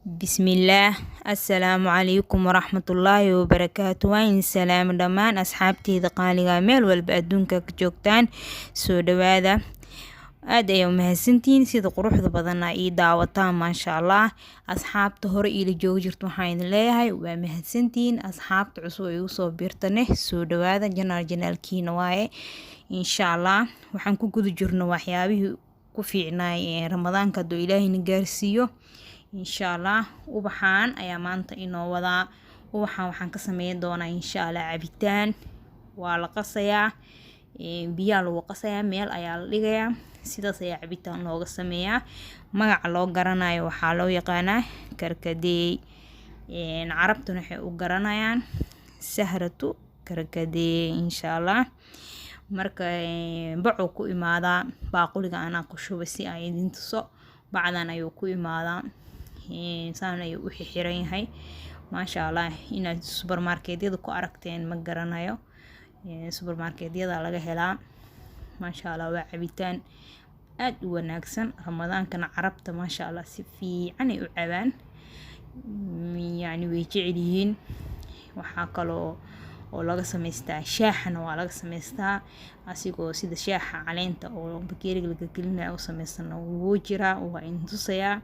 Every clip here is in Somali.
Bismillaah. Assalaamu calaykum waraxmatullaahi wabarakaatu. Waan salaam dhammaan asxaabteyda qaaliga meel walba adduunka ka joogtaan. Soo dhawaada. Aad ayay u mahadsantihiin sida quruxda badan ii daawataan maasha Allah. Asxaabta hore ila joogi jirto waxaan idin leeyahay waa mahadsantihiin. Asxaabta cusub ay ugu soo biirtane soo dhawaada janaalkiina waaye. Insha Allah waxaan ku guda jirno waxyaabihii ku fiicnaay Ramadaanka haduu Ilaahay na gaarsiiyo. Insha Allah ubaxaan ayaa maanta inoo wadaa. Ubaxaan waxaan ka sameyn doonaa insha Allah cabitaan. Waa la qasayaa, biyaa lagu qasayaa, meel ayaa la dhigayaa. Sidaas ayaa cabitaan looga sameeyaa. Magaca loo garanayo waxaa loo yaqaanaa karkadeey. Carabtuna waxay u garanayaan sahratu karkadeey insha Allah. Marka bacuu ku imaadaa baaquliga anaa ku shubay si ay idin tuso. Bacdan ayuu ku imaadaa. Saan ayuu u xiran yahay. Maasha Allah inaad supermarketyada ku aragteen ma garanayo. Supermarketyada laga helaa. Maasha Allah waa cabitaan aad u wanaagsan. Ramadaankana carabta maasha Allah si fiican ay u cabaan. Way jecel yihiin. Waxaa kaloo laga sameystaa shaaxana waa laga sameystaa asigoo sida shaaxa caleenta oo bakeeriga laga gelinayo u sameysana wuu jiraa waa in tusayaa.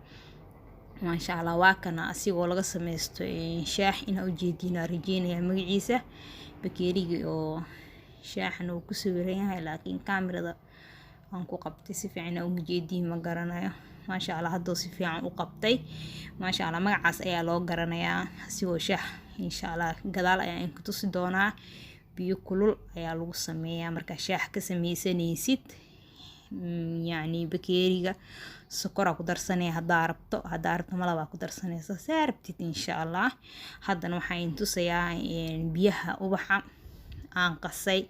Maasha Allah waa kana asigoo laga sameysto shaax ina u jeedina rajeynaya magaciisa bakeeriga oo shaaxna uu ku sawiran yahay laakiin kaamirada aan ku qabtay si fiican u jeedin ma garanayo. Maasha Allah hadoo si fiican u qabtay. Maasha Allah magacaas ayaa loo garanayaa asigoo shaax insha Allah gadaal ayaan ku tusi doonaa. Biyo kulul ayaa lagu sameeyaa marka shaax ka sameysanaysid. Bakeeriga sokor ku darsanaya hadaa rabto malab ku darsanaysa saarabtid insha Allah. Haddana waxaan tusayaa biyaha ubaxa aan qasay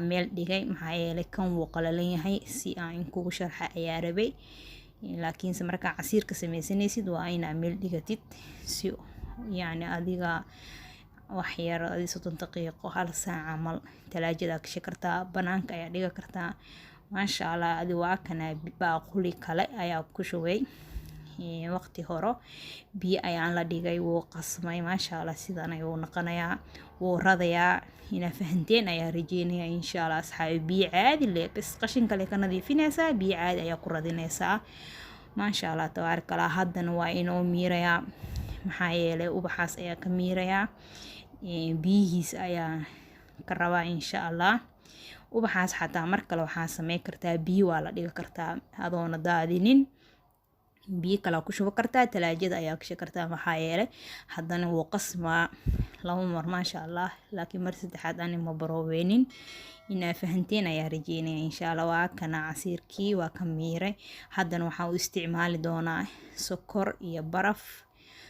meel dhigay maxaa yeelay kan wuu qalalan yahay si aan kugu sharxa ayaa rabay. Laakiin marka casiirka sameysanaysid waa in meel dhigatid si adiga wax yar 30 daqiiqo hal saac amal talaajada ka shakartaa banaanka ayaa dhiga kartaa. Maasha Allah adi waa kana baaquli kale ayaa ku shubay. Waqti hore biyo ayaan la dhigay wuu qasmay maasha Allah sidaan ayuu noqonayaa wuu radayaa ina fahanteen ayaa rajeynaya insha Allah asxaabi biyo caadi leh bas qashin kale ka nadiifinaysa biyo caadi ayaa ku radinaysa. Maasha Allah tabaarakallah haddana waa inoo miirayaa maxaa yeelay ubaxaas ayaa ka miirayaa biyihiis ayaa ka rabaa insha Allah. Ubaxaas xataa mar kale waxaa sameyn kartaa biyo waa la dhiga kartaa adoona daadinin biyo kale ku shuba kartaa talaajada ayaa ka shakartaa maxaa yeelay haddana wuu qasmaa laba mar maasha Allah laakiin mar saddexaad aan ma baroweynin ina fahanteen ayaa rajeynaya insha Allah. waa kana casiirkii waa ka miiray haddana waxaan u isticmaali doonaa sokor iyo baraf.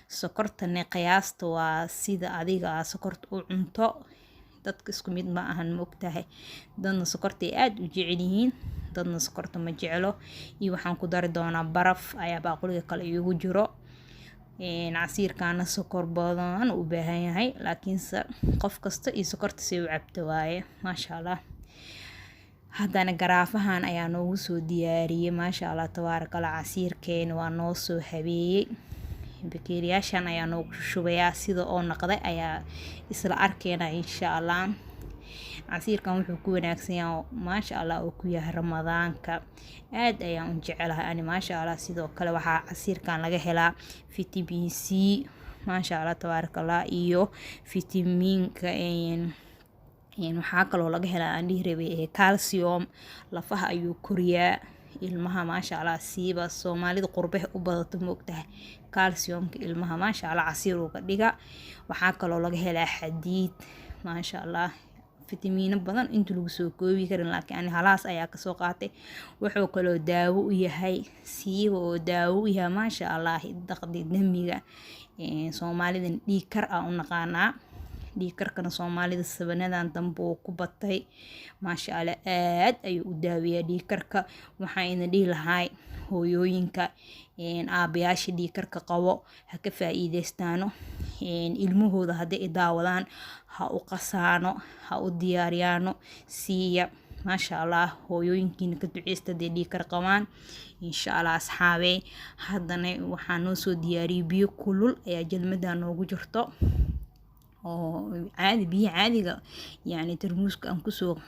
Sokortana qiyaasta waa sida adiga sokorta u cunto dadka isku mid ma ahan moogtahay dadna sokorta aad u jecel yihiin dadna sokorta ma jecelo. iyo waxaan ku dari doonaa baraf ayaa baaquliga kale igu jiro. Casiirkaana sokor badan u baahan yahay laakiin qof kasta iyo sokorta si u cabto waaye maasha Allah. haddana garaafahan ayaa noogu soo diyaariyay maasha Allah tabaarakallah casiirkeena waa noo soo habeeyay. Bakeeriyaashan ayaa noogu shubayaa sida oo naqday ayaa isla arkeena insha Allah. Casiirkan wuxuu ku wanaagsan yahay maasha Allah oo ku yahay Ramadaanka aad ayaan u jecelahay ani maasha Allah. sidoo kale waxaa casiirkan laga helaa vitamin C maasha Allah tabaarakallah iyo fitamiinka waxaa kaloo laga helaa aan dhihi rabay calcium lafaha ayuu koriyaa ilmaha maasha Allah siiba Soomaalida qurbe u badato moogtahay calciumka ilmaha maasha Allah casiir uga dhiga. waxaa kaloo laga helaa xadiid maasha Allah fitamiino badan inta lagu soo koobi karin laakiin ani halaas ayaa ka soo qaatay. wuxuu kaloo daawo u yahay siiba oo daawo u yahay maasha Allah daqdi damiga Soomaalida dhiig kar u naqaanaa dhiig karkana Soomaalida sabanadan dambe uu ku batay maasha Allah aad ayuu u daaweeyaa dhiig karka. waxaan idin dhihi lahaa hooyooyinka aabayaasha dhiig karka qabo ha ka faa'iideystaano ilmahooda haday daawadaan ha u qasaano ha u diyaariyaano siiya maasha allah hooyooyinkiina ka duceysta dee dhiikar qabaan insha allah asxaabey. haddana waxaa noo soo diyaariyey biyo kulul ayaa jalmada noogu jirto oo caadi biyo caadiga yani tarmuuska aan kusoo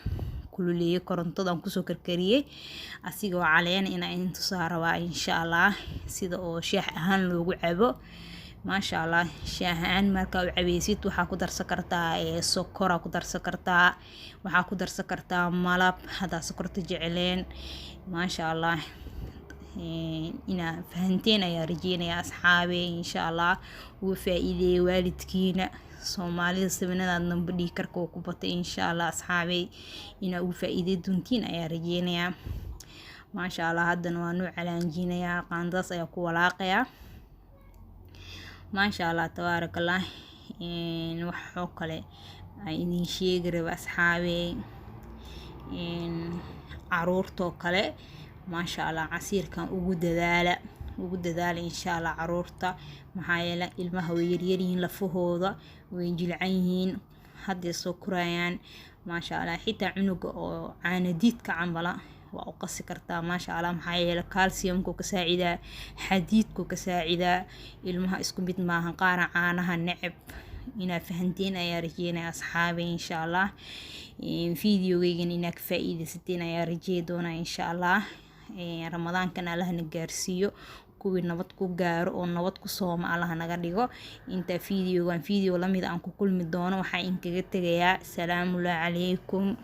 kululeeyay korontada aan kusoo karkariyey asigoo caleen inaa inta saarabaa insha allah sida oo shaah ahaan loogu cabo maasha allah. shaah ahaan markaa u cabeysid waxaa ku darsan kartaa sokora ku darsan kartaa, waxaa ku darsan kartaa malab haddaa sokorta jecleen maasha allah. inaa fahanteen ayaa rajeynaya asxaabe insha allah. uga faa'iideeyay waalidkiina soomaalida sabanadaad namba dhiikarka oo ku batay insha allah asxaabey inaa uga faa'iidey doontiin ayaa rajeynayaa maasha allah. haddana waa noo calaanjinayaa qaandaas ayaa ku walaaqayaa maasha allah tabaarakallah. waxoo kale ay idin sheegi raba asxaabey caruurtoo kale maasha allah casiirkan ugu dadaala insha allah caruurta maxaa yeelay ilmaha way yaryaryihiin lafahooda way jilcan yihiin hadday soo korayaan maasha allah. xitaa cunuga oo caanadiidka cambala waa u qasi kartaa maasha allah maxaa yeelay calciumku ka saacidaa, xadiidku ka saacidaa. ilmaha isku mid maahan qaara caanaha neceb inaa fahanteen ayaa rajeynaya asxaabey insha allah. videogeygan inaa ka faa'iidaysateen ayaa rajey doona insha allah. ramadaankan allahna gaarsiiyo kuwii nabad ku gaaro oo nabad ku sooma allah naga dhigo. inta video lamid aan ku kulmi doono waxaa inkaga tegayaa salaamu calaykum.